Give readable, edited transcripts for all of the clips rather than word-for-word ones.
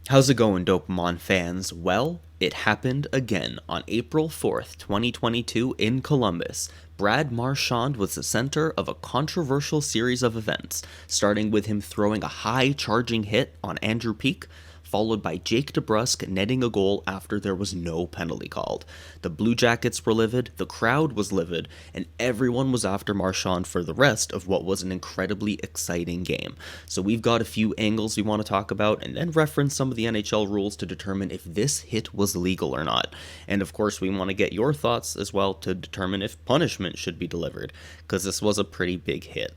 How's it going, Dopamon fans? Well, it happened again on April 4th, 2022 in Columbus. Brad Marchand was the center of a controversial series of events, starting with him throwing a high charging hit on Andrew Peeke, followed by Jake DeBrusk netting a goal after there was no penalty called. The Blue Jackets were livid, the crowd was livid, and everyone was after Marchand for the rest of what was an incredibly exciting game. So we've got a few angles we want to talk about and then reference some of the NHL rules to determine if this hit was legal or not. And of course, we want to get your thoughts as well to determine if punishment should be delivered, because this was a pretty big hit.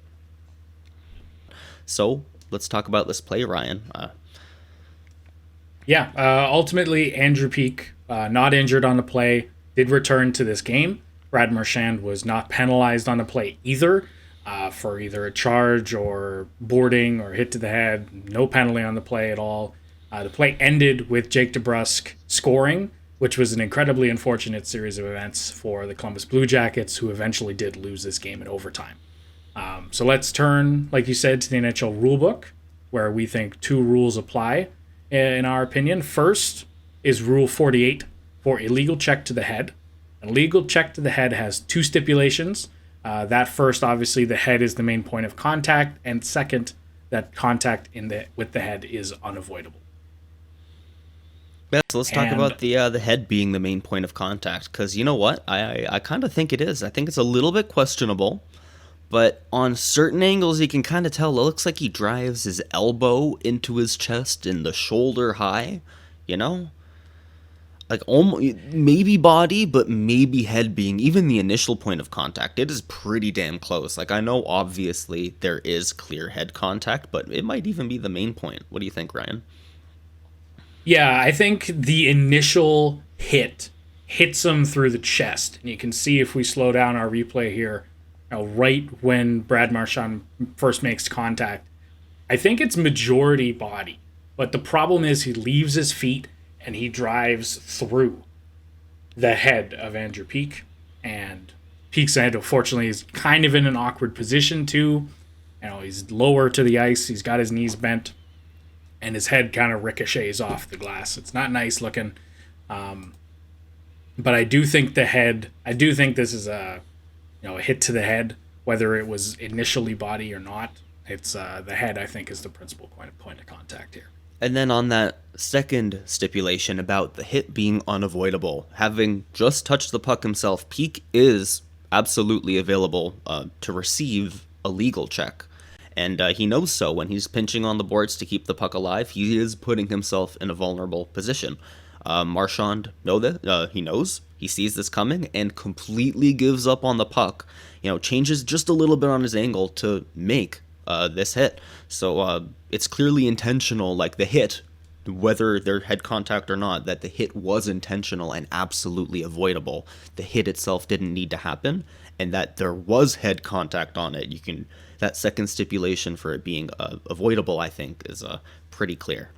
So let's talk about this play, Ryan. Ultimately, Andrew Peeke, not injured on the play, did return to this game. Brad Marchand was not penalized on the play either for either a charge or boarding or hit to the head. No penalty on the play at all. The play ended with Jake DeBrusk scoring, which was an incredibly unfortunate series of events for the Columbus Blue Jackets, who eventually did lose this game in overtime. So let's turn, like you said, to the NHL rulebook, where we think two rules apply in our opinion. First is Rule 48 for illegal check to the head. An illegal check to the head has two stipulations. That first, obviously, the head is the main point of contact, and second, that contact with the head is unavoidable. Yeah, so let's talk And about the head being the main point of contact, because you know what? I kind of think it is. I think it's a little bit questionable, but on certain angles, you can kind of tell it looks like he drives his elbow into his chest and the shoulder high, you know? Like almost, maybe body, but maybe head being even the initial point of contact. It is pretty damn close. Like I know obviously there is clear head contact, but it might even be the main point. What do you think, Ryan? yeah, I think the initial hit hits him through the chest. And you can see if we slow down our replay here, right when Brad Marchand first makes contact, I think it's majority body. But the problem is he leaves his feet and he drives through the head of Andrew Peeke. And Peake's head, unfortunately, is kind of in an awkward position too. He's lower to the ice. He's got his knees bent, and his head kind of ricochets off the glass. It's not nice looking. But I do think the head. I do think this is a hit to the head, whether it was initially body or not. It's the head. I think is the principal point of contact here. And then on that second stipulation about the hit being unavoidable, having just touched the puck himself, Peake is absolutely available to receive a legal check. And he knows so when he's pinching on the boards to keep the puck alive. He is putting himself in a vulnerable position. Marchand he knows. He sees this coming and completely gives up on the puck. Changes just a little bit on his angle to make this hit. So it's clearly intentional, like the hit, whether they're head contact or not, that the hit was intentional and absolutely avoidable. The hit itself didn't need to happen, and that there was head contact on it. That second stipulation for it being avoidable, I think, is pretty clear.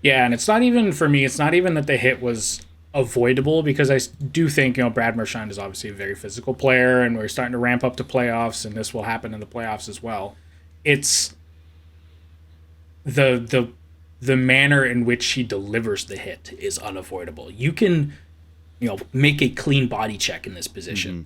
Yeah, and it's not even for me. It's not even that the hit was avoidable, because I do think Brad Marchand is obviously a very physical player, and we're starting to ramp up to playoffs, and this will happen in the playoffs as well. It's the manner in which he delivers the hit is unavoidable. You can make a clean body check in this position,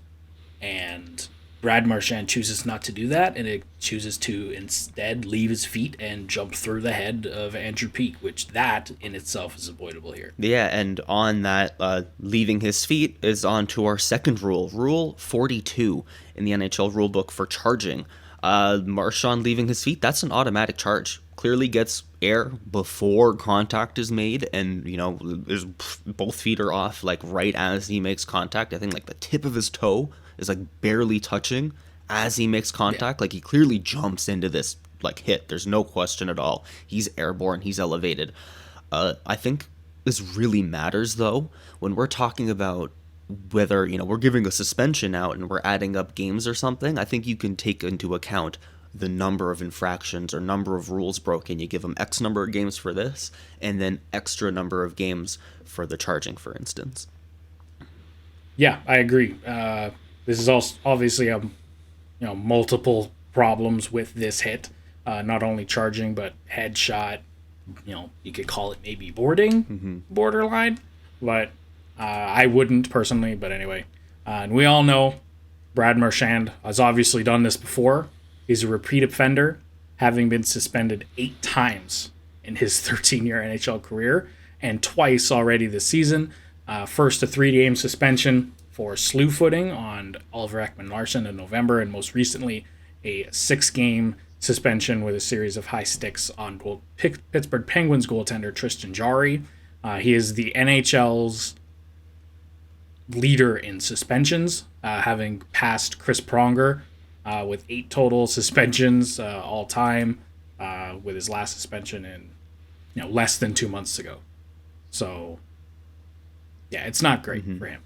and Brad Marchand chooses not to do that, and it chooses to instead leave his feet and jump through the head of Andrew Peeke, which that in itself is avoidable here. Yeah, and on that, leaving his feet is on to our second rule, Rule 42 in the NHL rulebook for charging. Marchand leaving his feet, that's an automatic charge. Clearly gets air before contact is made, and both feet are off like right as he makes contact. I think like the tip of his toe is like barely touching as he makes contact. Yeah. Like he clearly jumps into this like hit. There's no question at all. He's airborne. He's elevated. I think this really matters though when we're talking about whether we're giving a suspension out and we're adding up games or something. I think you can take into account the number of infractions or number of rules broken. You give them X number of games for this, and then extra number of games for the charging, for instance. Yeah, I agree. This is also obviously multiple problems with this hit. Not only charging, but headshot, You could call it maybe boarding, borderline, but I wouldn't personally. But anyway, and we all know Brad Marchand has obviously done this before. He's a repeat offender, having been suspended 8 times in his 13-year NHL career, and twice already this season. First, a 3-game suspension for slew footing on Oliver Ekman-Larsson in November, and most recently, a 6-game suspension with a series of high sticks on Pittsburgh Penguins goaltender Tristan Jarry. He is the NHL's leader in suspensions, having passed Chris Pronger with 8 total suspensions all time, with his last suspension in less than 2 months ago. So, yeah, it's not great for him.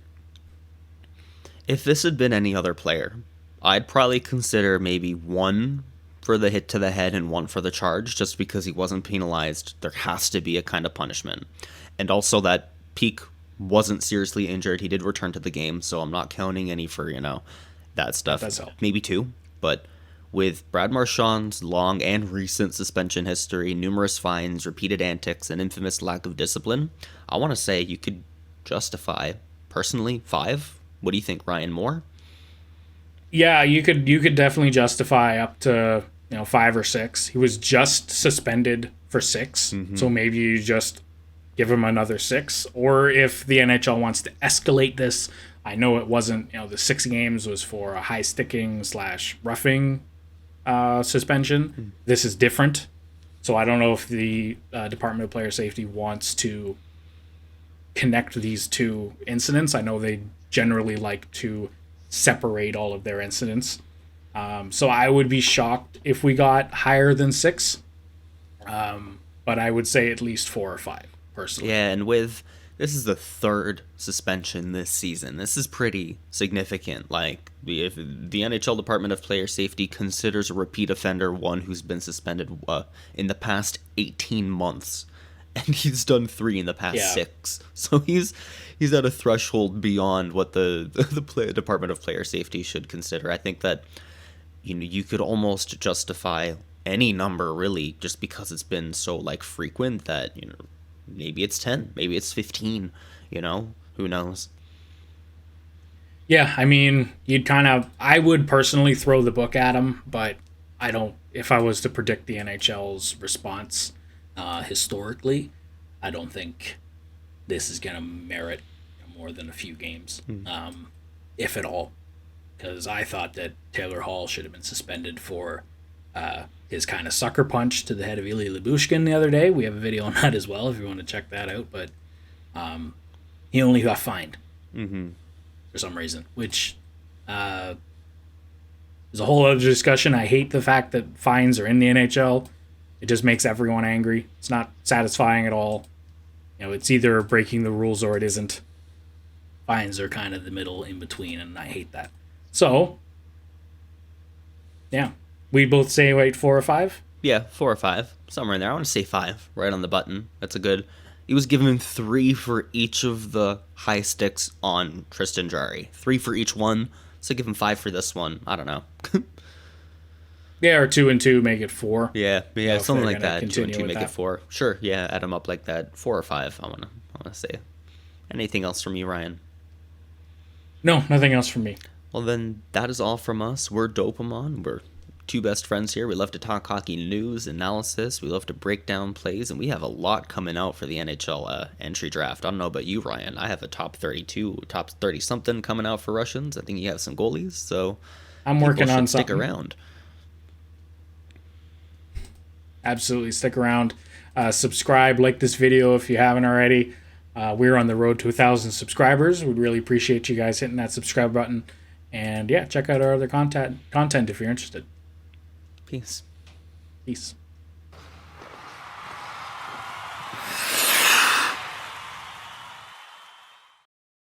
If this had been any other player, I'd probably consider maybe 1 for the hit to the head and 1 for the charge, just because he wasn't penalized. There has to be a kind of punishment. And also that Peeke wasn't seriously injured. He did return to the game, so I'm not counting any for, that stuff. That does help. Maybe 2. But with Brad Marchand's long and recent suspension history, numerous fines, repeated antics, and infamous lack of discipline, I want to say you could justify, personally, 5. What do you think, Ryan? More? Yeah, you could definitely justify up to 5 or 6. He was just suspended for 6, so maybe you just give him another 6. Or if the NHL wants to escalate this, I know it wasn't, the 6 games was for a high sticking / roughing suspension. This is different, so I don't know if the Department of Player Safety wants to connect these 2 incidents. I know they generally like to separate all of their incidents. So I would be shocked if we got higher than 6. But I would say at least 4 or 5, personally. Yeah, and this is the 3rd suspension this season. This is pretty significant. Like, if the NHL Department of Player Safety considers a repeat offender one who's been suspended in the past 18 months, and he's done 3 in the past 6. So he's at a threshold beyond what the Department of Player Safety should consider. I think that you could almost justify any number, really, just because it's been so frequent that maybe it's 10, maybe it's 15. Who knows? Yeah, I mean, I would personally throw the book at him, but I don't. If I was to predict the NHL's response historically, I don't think this is going to merit more than a few games, if at all. Because I thought that Taylor Hall should have been suspended for his kind of sucker punch to the head of Ilya Lyubushkin the other day. We have a video on that as well if you want to check that out. But he only got fined for some reason, which is a whole other discussion. I hate the fact that fines are in the NHL. It just makes everyone angry. It's not satisfying at all. It's either breaking the rules or it isn't. Fines are kind of the middle in between, and I hate that. So, yeah. We both say, 4 or 5? Yeah, 4 or 5. Somewhere in there. I want to say 5. Right on the button. That's a good... He was given 3 for each of the high sticks on Tristan Jarry. 3 for each one. So give him 5 for this one. I don't know. Yeah, or 2 and 2 make it 4. Yeah, something like that. 2 and 2 make it 4. Sure, yeah, add them up like that. 4 or 5, I wanna say. Anything else from you, Ryan? No, nothing else from me. Well, then, that is all from us. We're Dopamon. We're 2 best friends here. We love to talk hockey news, analysis. We love to break down plays, and we have a lot coming out for the NHL entry draft. I don't know about you, Ryan. I have a top 32, top 30-something coming out for Russians. I think you have some goalies, so I'm working on something. Stick around. Absolutely, stick around. Subscribe, like this video if you haven't already. We're on the road to 1,000 subscribers. We'd really appreciate you guys hitting that subscribe button. And yeah, check out our other content if you're interested. Peace. Peace.